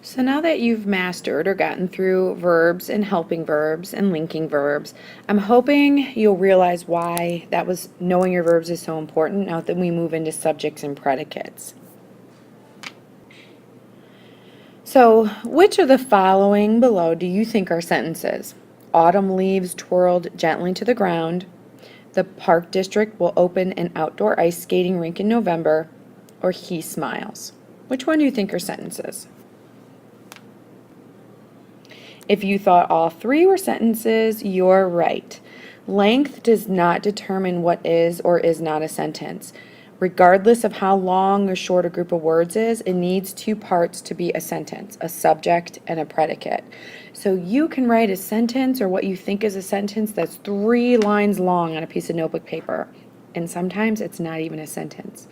So now that you've mastered or gotten through verbs and helping verbs and linking verbs, I'm hoping you'll realize why knowing your verbs is so important now that we move into subjects and predicates. So, which of the following below do you think are sentences? Autumn leaves twirled gently to the ground. The park district will open an outdoor ice skating rink in November. Or he smiles. Which one do you think are sentences? If you thought all three were sentences, you're right. Length does not determine what is or is not a sentence. Regardless of how long or short a group of words is, it needs two parts to be a sentence, a subject and a predicate. So you can write a sentence or what you think is a sentence that's 3 lines long on a piece of notebook paper, and sometimes it's not even a sentence.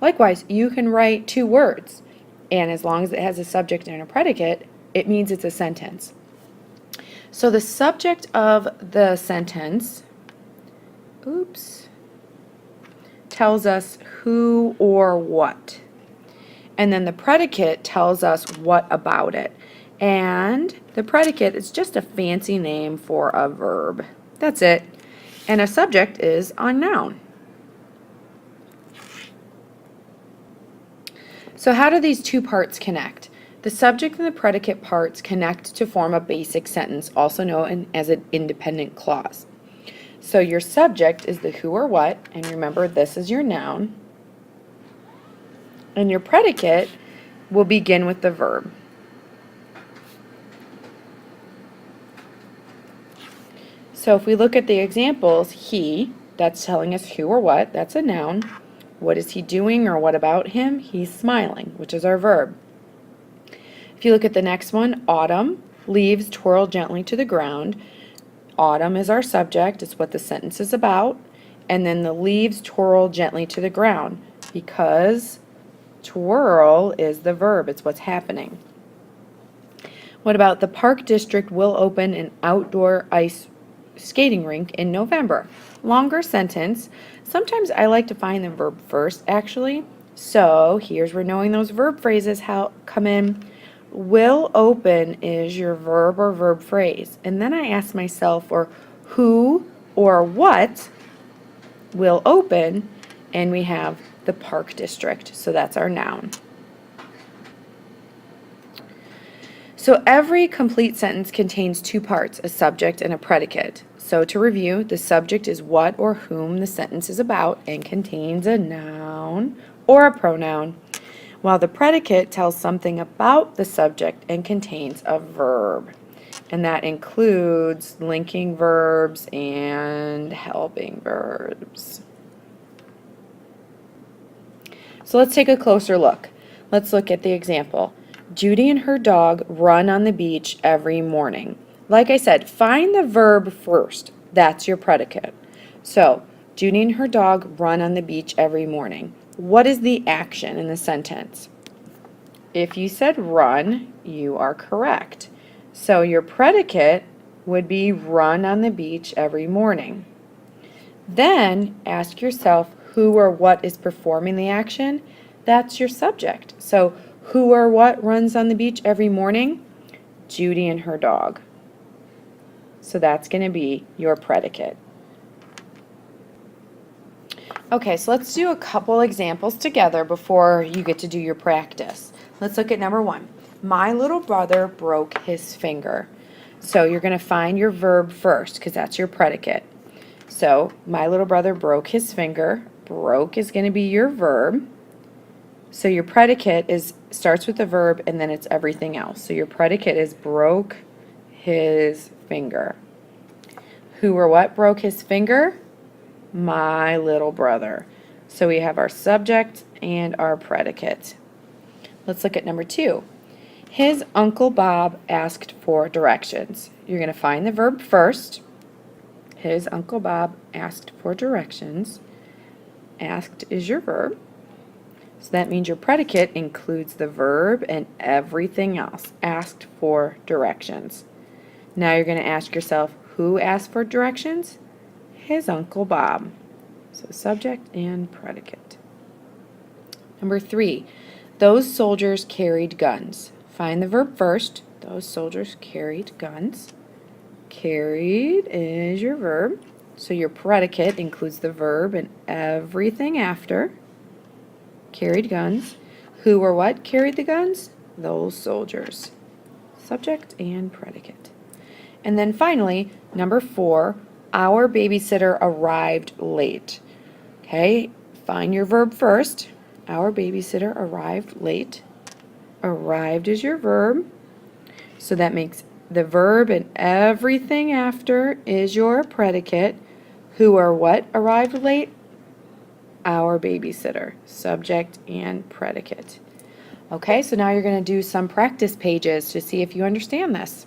Likewise, you can write 2 words, and as long as it has a subject and a predicate, it means it's a sentence. So the subject of the sentence, tells us who or what. And then the predicate tells us what about it. And the predicate is just a fancy name for a verb. That's it. And a subject is a noun. So how do these two parts connect? The subject and the predicate parts connect to form a basic sentence, also known as an independent clause. So your subject is the who or what, and remember this is your noun. And your predicate will begin with the verb. So if we look at the examples, he, that's telling us who or what, that's a noun. What is he doing or what about him? He's smiling, which is our verb. If you look at the next one, autumn, leaves twirl gently to the ground. Autumn is our subject, it's what the sentence is about. And then the leaves twirl gently to the ground because twirl is the verb, it's what's happening. What about the park district will open an outdoor ice skating rink in November? Longer sentence. Sometimes I like to find the verb first, actually. So here's where knowing those verb phrases come in. Will open is your verb or verb phrase. And then I ask myself, or who or what will open? And we have the park district. So that's our noun. So every complete sentence contains 2 parts, a subject and a predicate. So to review, the subject is what or whom the sentence is about and contains a noun or a pronoun, while the predicate tells something about the subject and contains a verb. And that includes linking verbs and helping verbs. So let's take a closer look. Let's look at the example. Judy and her dog run on the beach every morning. Like I said, find the verb first. That's your predicate. So, Judy and her dog run on the beach every morning. What is the action in the sentence? If you said run, you are correct. So your predicate would be run on the beach every morning. Then ask yourself who or what is performing the action. That's your subject. So who or what runs on the beach every morning? Judy and her dog. So that's going to be your predicate. Okay, so let's do a couple examples together before you get to do your practice. Let's look at number 1. My little brother broke his finger. So you're going to find your verb first because that's your predicate. So my little brother broke his finger. Broke is going to be your verb. So your predicate starts with the verb and then it's everything else. So your predicate is broke his finger. Who or what broke his finger? My little brother. So we have our subject and our predicate. Let's look at number 2. His Uncle Bob asked for directions. You're going to find the verb first. His Uncle Bob asked for directions. Asked is your verb. So that means your predicate includes the verb and everything else. Asked for directions. Now you're going to ask yourself, who asked for directions? His Uncle Bob. So subject and predicate. Number 3, those soldiers carried guns. Find the verb first. Those soldiers carried guns. Carried is your verb. So your predicate includes the verb and everything after. Carried guns. Who or what carried the guns? Those soldiers. Subject and predicate. And then finally, number 4, our babysitter arrived late. Okay, find your verb first. Our babysitter arrived late. Arrived is your verb. So that makes the verb and everything after is your predicate. Who or what arrived late? Our babysitter. Subject and predicate. Okay, so now you're going to do some practice pages to see if you understand this.